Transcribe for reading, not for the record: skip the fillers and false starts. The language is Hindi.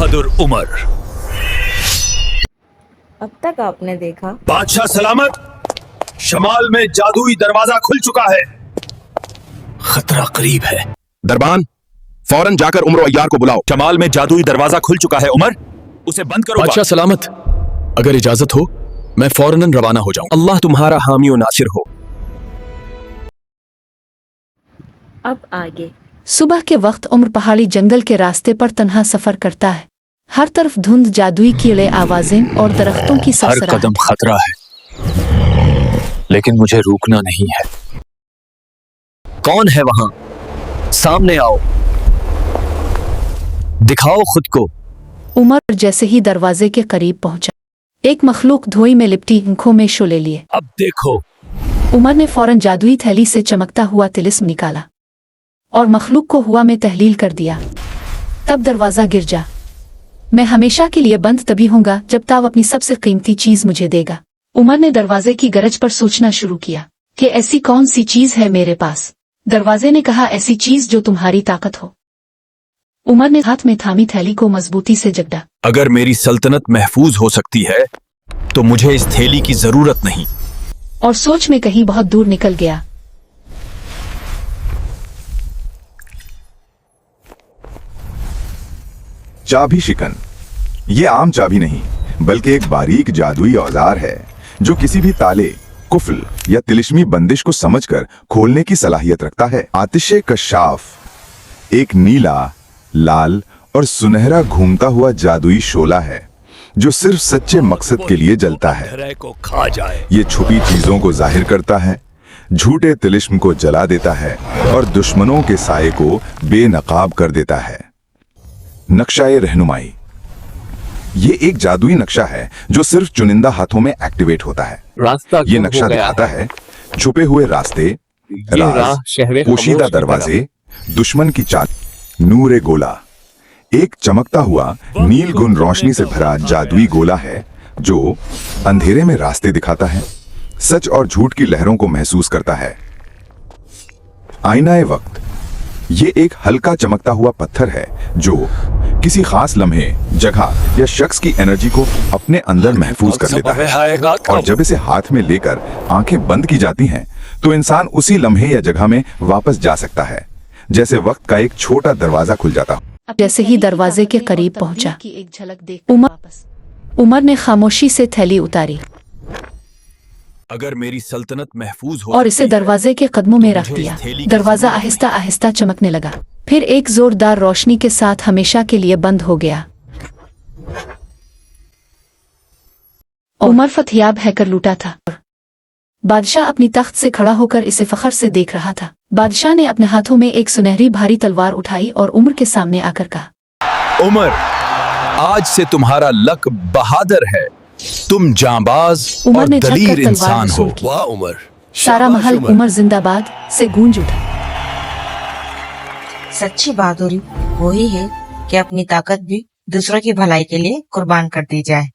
बहादुर उमर। अब तक आपने देखा। बादशाह सलामत, शमाल में जादुई दरवाजा खुल चुका है, खतरा करीब है। दरबान, फौरन जाकर उमर अय्यार को बुलाओ। शमाल में जादुई दरवाजा खुल चुका है उमर, उसे बंद करो। बादशाह सलामत, अगर इजाजत हो मैं फौरन रवाना हो जाऊं। अल्लाह तुम्हारा हामी और नासिर हो। अब आगे। सुबह के वक्त उम्र पहाड़ी जंगल के रास्ते पर तन्हा सफर करता है। हर तरफ धुंध, जादुई कीड़े, आवाजें और दरख्तों की हर सरसराहट। कदम खतरा है, लेकिन मुझे रुकना नहीं है। कौन है वहां? सामने आओ, दिखाओ खुद को। उमर जैसे ही दरवाजे के करीब पहुंचा, एक मखलूक धोई में लिपटी आंखों में शोले लिए। अब देखो। उमर ने फौरन जादुई थैली से चमकता हुआ तिलिस्म निकाला और मखलूक को हुआ में तहलील कर दिया। तब दरवाजा गिर जा। मैं हमेशा के लिए बंद तभी होऊंगा जब ताव अपनी सबसे कीमती चीज मुझे देगा। उमर ने दरवाजे की गरज पर सोचना शुरू किया कि ऐसी कौन सी चीज है मेरे पास। दरवाजे ने कहा, ऐसी चीज जो तुम्हारी ताकत हो। उमर ने हाथ में थामी थैली को मजबूती से जकड़ा। अगर मेरी सल्तनत महफूज हो सकती है तो मुझे इस थैली की जरूरत नहीं। और सोच में कहीं बहुत दूर निकल गया। चाबी शिकन, ये आम चाबी नहीं बल्कि एक बारीक जादुई औजार है जो किसी भी ताले, कुफल या तिलिस्मी बंदिश को समझकर खोलने की सलाहियत रखता है। आतिशे कशाफ एक नीला, लाल और सुनहरा घूमता हुआ जादुई शोला है जो सिर्फ सच्चे मकसद के लिए जलता है। अंधेरे को खा जाए। ये छुपी चीजों को जाहिर करता है, झूठे तिलिस्म को जला देता है और दुश्मनों के साये को बेनकाब कर देता है। नक्शाए रहनुमाई, ये एक जादुई नक्शा है जो सिर्फ चुनिंदा हाथों में एक्टिवेट होता है। रास्ता ये नक्शा दिखाता है छुपे हुए रास्ते, राज, पोशीदा दरवाजे, दुश्मन की चाल। नूरे गोला एक चमकता हुआ नील गुण रोशनी से भरा जादुई गोला है जो अंधेरे में रास्ते दिखाता है, सच और झूठ की लहरों को महसूस करता है। आईनाए वक्त, ये एक हल्का चमकता हुआ पत्थर है जो किसी खास लम्हे, जगह या शख्स की एनर्जी को अपने अंदर महफूज कर लेता है। और जब इसे हाथ में लेकर आंखें बंद की जाती हैं तो इंसान उसी लम्हे या जगह में वापस जा सकता है, जैसे वक्त का एक छोटा दरवाजा खुल जाता। जैसे ही दरवाजे के करीब पहुंचा, उमर ने खामोशी से थैली उतारी अगर मेरी सल्तनत महफूज हो और इसे दरवाजे के कदमों में रख दिया। दरवाजा आहिस्ता आहिस्ता चमकने लगा, फिर एक जोरदार रोशनी के साथ हमेशा के लिए बंद हो गया। उमर फतयाब हैकर लूटा था। बादशाह अपनी तख्त से खड़ा होकर इसे फखर से देख रहा था। बादशाह ने अपने हाथों में एक सुनहरी भारी तलवार उठाई और उमर के सामने आकर कहा, उमर, आज से तुम्हारा लक बहादुर है। तुम जांबाज और दलीर इंसान हो। वाह उमर। सारा महल उमर जिंदाबाद से गूंज उठा। सच्ची बहादुरी वही है कि अपनी ताकत भी दूसरों की भलाई के लिए कुर्बान कर दी जाए।